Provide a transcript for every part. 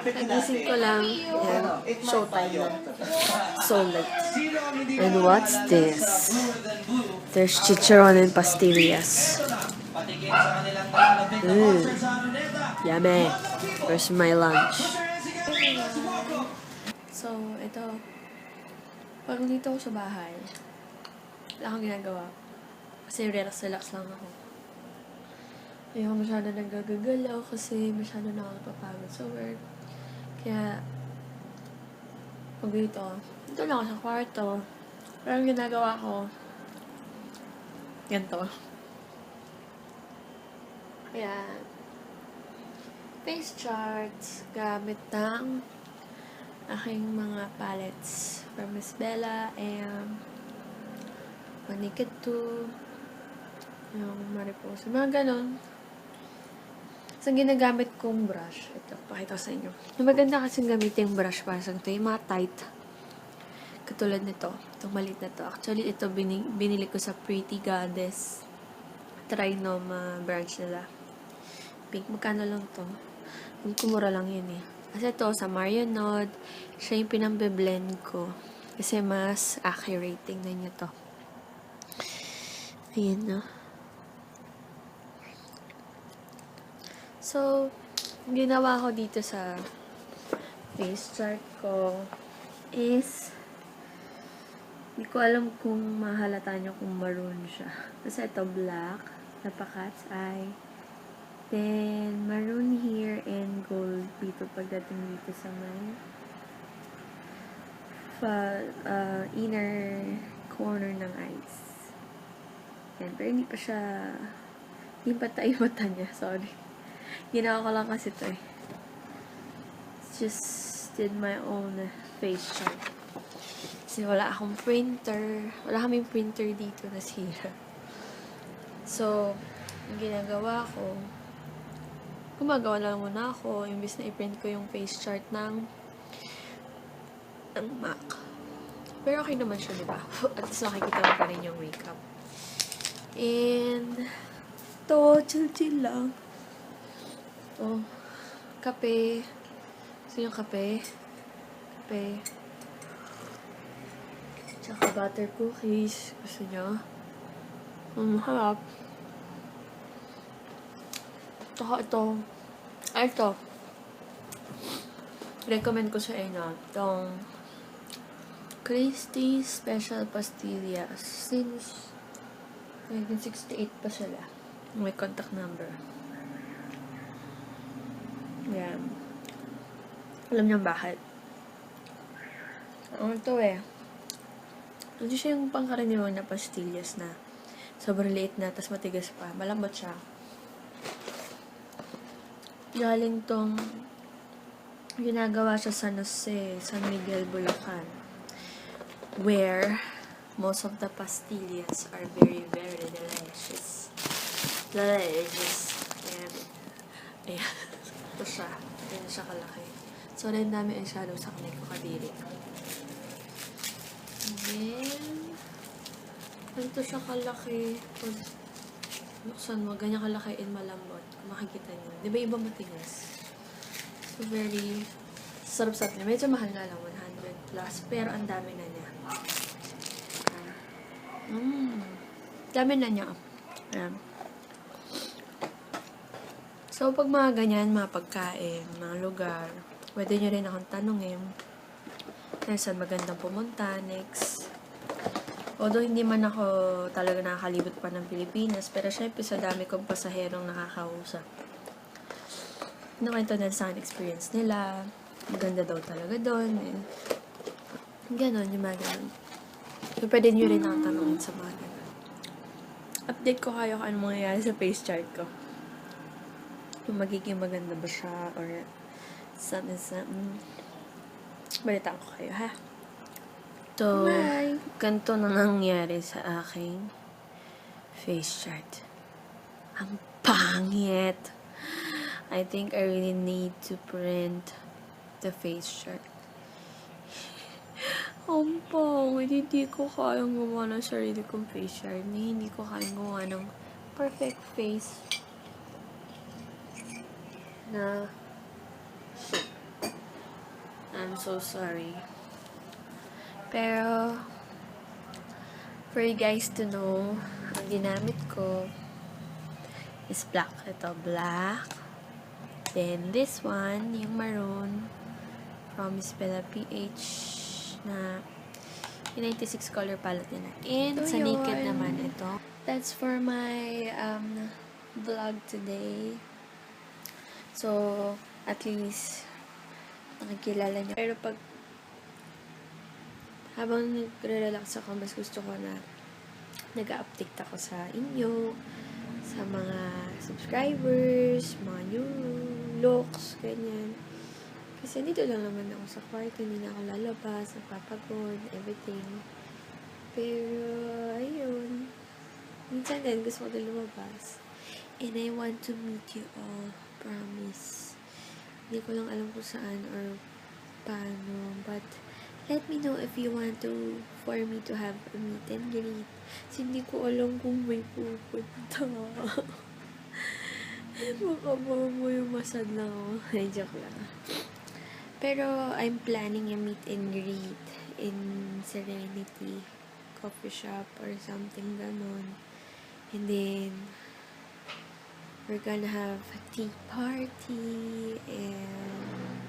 Nagising ko lang. Yan. Showtime na. So late. And what's this? There's chicharon and pastillas. Yummy. Where's my lunch? So, ito. Pag dito ako sa bahay, wala akong ginagawa. Kasi relax lang ako. Ayoko masyado nagagagalaw kasi masyado na ako napapagod sa work. Kaya, pag dito lang ako sa kwarto. Parang ginagawa ko, ganito. Kaya, face charts gamit ng aking mga palettes from Miss Bella and Naked 2, yung Mariposa, mga ganon. So, ginagamit kong brush. Ito, pakita ko sa inyo. Maganda kasing gamitin yung brush para sa ito. Yung mga tight. Katulad nito. Itong maliit na to. Actually, ito binili ko sa Pretty Goddess. Trinoma branch nila. Pink. Magkano lang to? Kumura lang yun eh. Kasi ito, sa Marionode, siya yung pinambe-blend ko. Kasi mas accurate. Tingnan nyo to. Ayan na. So, ginawa ko dito sa face chart ko is hindi ko alam kung mahalata nyo kung maroon siya. Kasi ito black, napaka-cat's eye. Then, maroon here and gold dito pagdating dito sa may inner corner ng eyes. Yan, pero hindi pa tayo mata niya, sorry. Ginawa ko lang kasi ito eh. Just did my own face chart. Kasi wala akong printer. Wala kaming printer dito na sira. So, yung ginagawa ko, gumagawa lang muna ako. Imbis na i-print ko yung face chart ng Mac. Pero okay naman siya, diba? At least nakikita mo pa rin yung makeup. And, to, chill lang. Oh, kape. Gusto yung kape? Kape. Tsaka butter cookies. Gusto nyo? Harap. Tsaka ito. Ay, ito. Recommend ko sa inyo. Itong Christie's Special Pastillas. Since 1968 pa sila. May contact number. Yan. Alam niyo bakit? Ito eh. Ito siya yung pangkaraniwan na pastillas na sobrang liit na, tas matigas pa. Malambot siya. Galing tong ginagawa siya sa San Miguel, Bulacan. Where most of the pastillas are very, very delicious. Delicious. Ayan. Ito siya. Ayan siya kalaki. So, rin dami ang shadow sa kamay ko kadiri. And then, ito siya kalaki. Pag buksan mo, ganyan kalaki and malambot. Kung makikita nyo. Di ba iba matigas? So, very sarap-sarap niya. Medyo mahal nga lang, 100 plus. Pero ang dami na niya. Dami na niya. Ayan. So, pag mga ganyan, mga pagkain, mga lugar, pwede nyo rin akong tanungin kung saan magandang pumunta next. Although, hindi man ako talaga nakakalibot pa ng Pilipinas, pero syempre sa dami kong pasaherong nakakausap. Nakwento na sa experience nila. Maganda daw talaga doon. Ganon, yung mga ganon. So, pwede nyo rin akong tanungin sa mga ganon. Update ko kayo kung ano mangyayari sa face chart ko. Kung magiging maganda ba siya or something. Balitaan ko kayo, ha? So, ganito na nangyari sa aking face chart. Ang pangit! I think I really need to print the face chart. Ang pangit. Hindi ko kayang gumawa ng sarili kong face chart. Hindi ko kayang gumawa ng perfect face na I'm so sorry. Pero, for you guys to know, ang ginamit ko is black. Ito, black. Then, this one, yung maroon, from Miss Bella PH na yung 96 color palette nila. And So, sa Naked yun. naman ito. That's for my vlog today. So, at least, nakikilala niyo. Pero pag habang nagre-relax ako, mas gusto ko na nag-update ako sa inyo, sa mga subscribers, mga new looks, ganyan. Kasi dito lang naman ako sa kwarto, hindi na ako lalabas, nagpapagod, everything. Pero, ayun. Minsan din, gusto ko din lumabas. And I want to meet you all, promise. Hindi ko lang alam kung saan or paano, but let me know if you want for me to have a meet and greet. Kasi hindi ko alam kung may pupunta. Baka mo yung masad lang ako. Ay, joke lang. Pero, I'm planning a meet and greet in Serenity coffee shop or something ganon. And then, we're gonna have a tea party and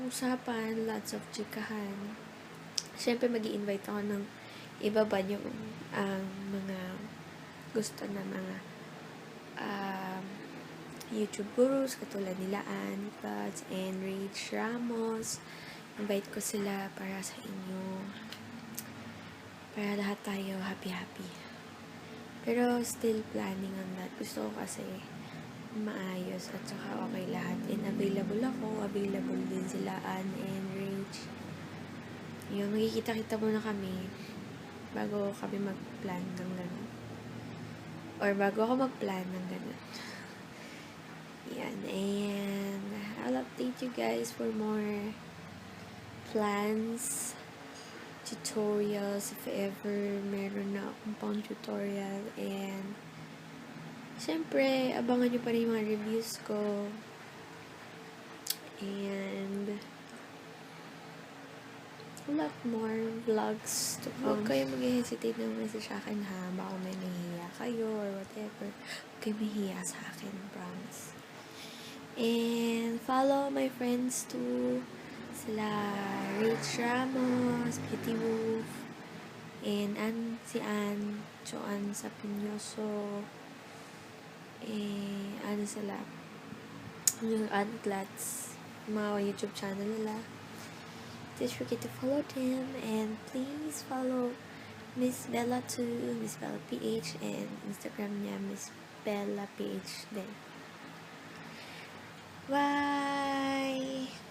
usapan, lots of chikahan. Siyempre, mag-i-invite ako ng iba ba yung mga gusto na mga YouTube gurus, katulad nila Ann Buds and Rach Ramos. Invite ko sila para sa inyo. Para lahat tayo happy-happy. Pero still planning on that. Gusto ko kasi maayos at saka okay lahat. And available ako. Available din sila Ann and Rach. Yun, magkikita-kita muna kami bago kami mag-plan ng gano'n. Or bago ako mag-plan ng gano'n. Yan. And I'll update you guys for more plans, tutorials, if ever meron na akong pang tutorial. And syempre, abangan nyo pa rin yung mga reviews ko. And a lot more vlogs to come. Huwag kayo mag-hesitate na message sa akin ha. Baka may nahihiya kayo or whatever. Huwag kayo mahihiya sa akin, promise. And follow my friends too. Sila Rach Ramos, Beauty Wolf, and si Ann, Joanne Sapinyoso, ano sila, yung Ann Glats, mga YouTube channel nila. Don't forget to follow them, and please follow Miss Bella too, Miss Bella PH, and Instagram niya, Miss Bella PH din. Bye!